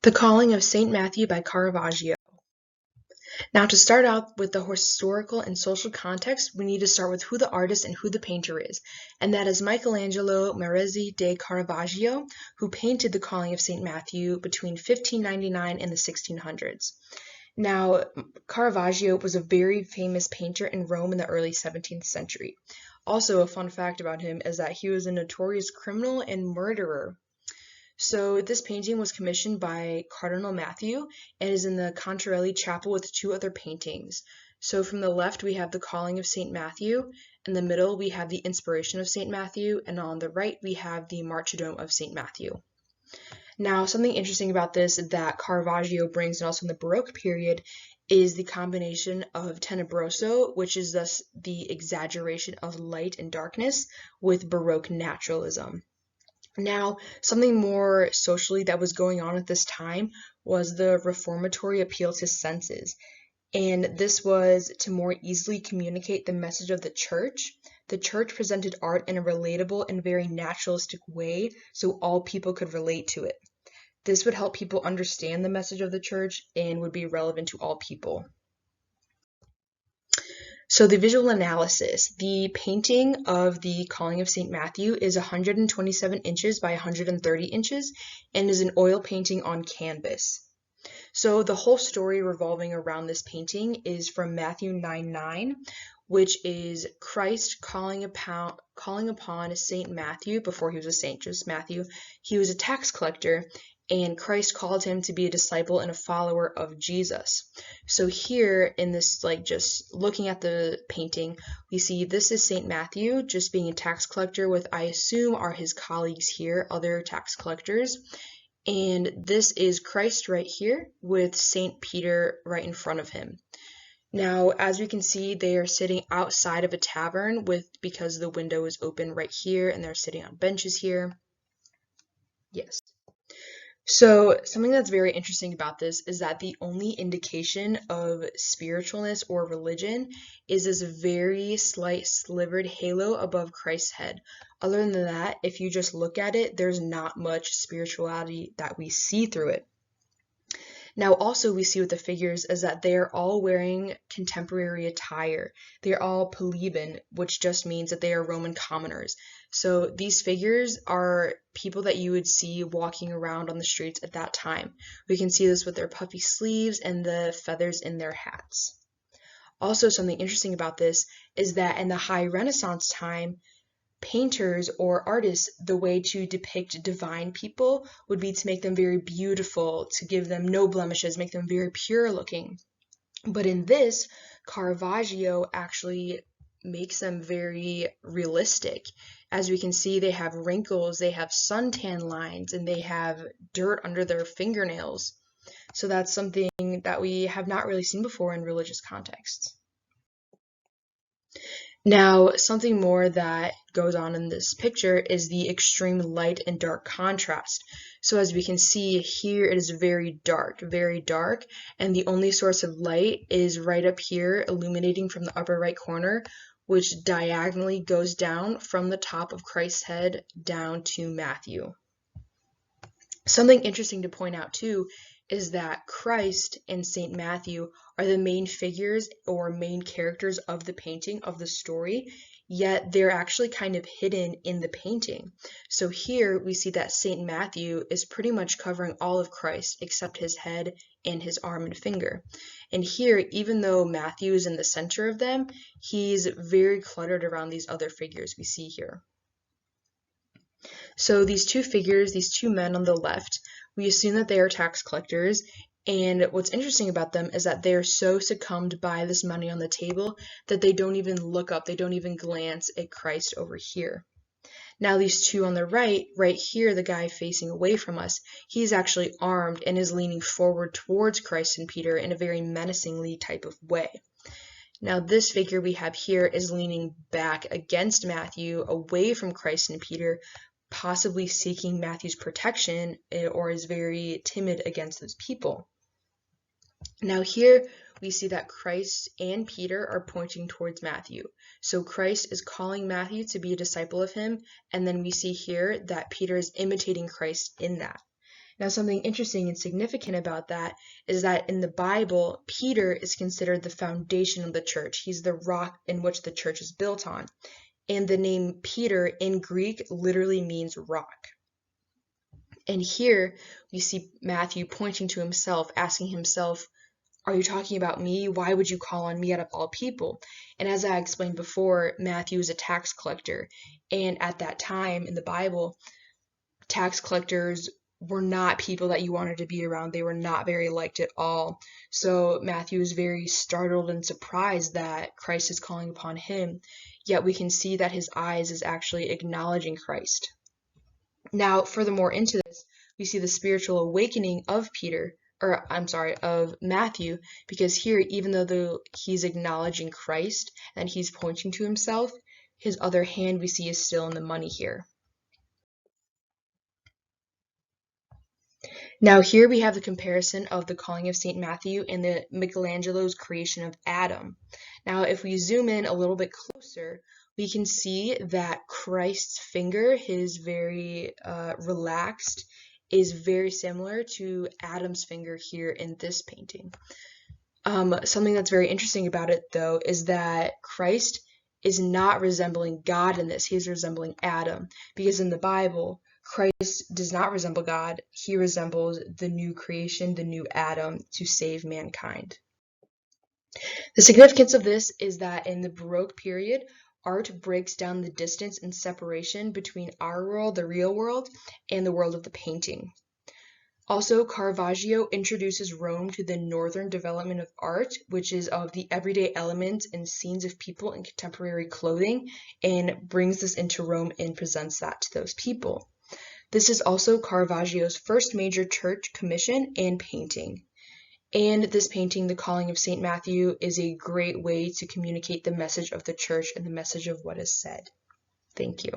The Calling of St. Matthew by Caravaggio. Now, to start out with the historical and social context, we need to start with who the artist and who the painter is, and that is Michelangelo Merezzi de Caravaggio, who painted the Calling of St. Matthew between 1599 and the 1600s. Now, Caravaggio was a very famous painter in Rome in the early 17th century. Also, a fun fact about him is that he was a notorious criminal and murderer. So this painting was commissioned by Cardinal Matthew and is in the Cantarelli Chapel with two other paintings. So from the left we have the Calling of St. Matthew, in the middle we have the Inspiration of St. Matthew, and on the right we have the Martyrdom of St. Matthew. Now, something interesting about this that Caravaggio brings, and also in the Baroque period, is the combination of tenebroso, which is thus the exaggeration of light and darkness, with Baroque naturalism. Now, something more socially that was going on at this time was the reformatory appeal to senses, and this was to more easily communicate the message of the church. The church presented art in a relatable and very naturalistic way so all people could relate to it. This would help people understand the message of the church and would be relevant to all people. So the visual analysis, the painting of the Calling of St. Matthew is 127 inches by 130 inches and is an oil painting on canvas. So the whole story revolving around this painting is from Matthew 9:9, which is Christ calling upon St. Matthew. Before he was a saint, just Matthew. He was a tax collector, and Christ called him to be a disciple and a follower of Jesus. So here in this, just looking at the painting, we see this is St. Matthew just being a tax collector with, I assume, are his colleagues here, other tax collectors. And this is Christ right here with St. Peter right in front of him. Now, as we can see, they are sitting outside of a tavern because the window is open right here, and they're sitting on benches here. Yes. So something that's very interesting about this is that the only indication of spiritualness or religion is this very slight slivered halo above Christ's head. Other than that, if you just look at it, there's not much spirituality that we see through it. Now, also we see with the figures is that they are all wearing contemporary attire. They're all plebeian, which just means that they are Roman commoners. So these figures are people that you would see walking around on the streets at that time. We can see this with their puffy sleeves and the feathers in their hats. Also, something interesting about this is that in the High Renaissance time, painters or artists, the way to depict divine people would be to make them very beautiful, to give them no blemishes, make them very pure looking. But in this, Caravaggio actually makes them very realistic. As we can see, they have wrinkles, they have suntan lines, and they have dirt under their fingernails. So that's something that we have not really seen before in religious contexts. Now, something more that goes on in this picture is the extreme light and dark contrast. So as we can see here, it is very dark, and the only source of light is right up here, illuminating from the upper right corner, which diagonally goes down from the top of Christ's head down to Matthew. Something interesting to point out too is that Christ and St. Matthew are the main figures or main characters of the painting, of the story, yet they're actually kind of hidden in the painting. So here we see that St. Matthew is pretty much covering all of Christ except his head and his arm and finger. And here, even though Matthew is in the center of them, he's very cluttered around these other figures we see here. So these two figures, these two men on the left, we assume that they are tax collectors, and what's interesting about them is that they are so succumbed by this money on the table that they don't even look up, they don't even glance at Christ over here. Now these two on the right here, the guy facing away from us, he's actually armed and is leaning forward towards Christ and Peter in a very menacingly type of way. Now this figure we have here is leaning back against Matthew, away from Christ and Peter, possibly seeking Matthew's protection, or is very timid against those people. Now here we see that Christ and Peter are pointing towards Matthew. So Christ is calling Matthew to be a disciple of him, and then we see here that Peter is imitating Christ in that. Now, something interesting and significant about that is that in the Bible, Peter is considered the foundation of the church. He's the rock in which the church is built on. And the name Peter in Greek literally means rock. And here we see Matthew pointing to himself, asking himself, are you talking about me? Why would you call on me out of all people? And as I explained before, Matthew is a tax collector. And at that time in the Bible, tax collectors were not people that you wanted to be around. They were not very liked at all. So Matthew is very startled and surprised that Christ is calling upon him. Yet we can see that his eyes is actually acknowledging Christ. Now, furthermore into this, we see the spiritual awakening of of Matthew, because here, even though he's acknowledging Christ and he's pointing to himself, his other hand we see is still in the money here. Now here we have the comparison of the calling of St. Matthew and the Michelangelo's creation of Adam. Now if we zoom in a little bit closer, we can see that Christ's finger, his very relaxed, is very similar to Adam's finger here in this painting. Something that's very interesting about it, though, is that Christ is not resembling God in this. He is resembling Adam, because in the Bible, Christ does not resemble God. He resembles the new creation, the new Adam, to save mankind. The significance of this is that in the Baroque period, art breaks down the distance and separation between our world, the real world, and the world of the painting. Also, Caravaggio introduces Rome to the northern development of art, which is of the everyday elements and scenes of people in contemporary clothing, and brings this into Rome and presents that to those people. This is also Caravaggio's first major church commission and painting. And this painting, The Calling of St. Matthew, is a great way to communicate the message of the church and the message of what is said. Thank you.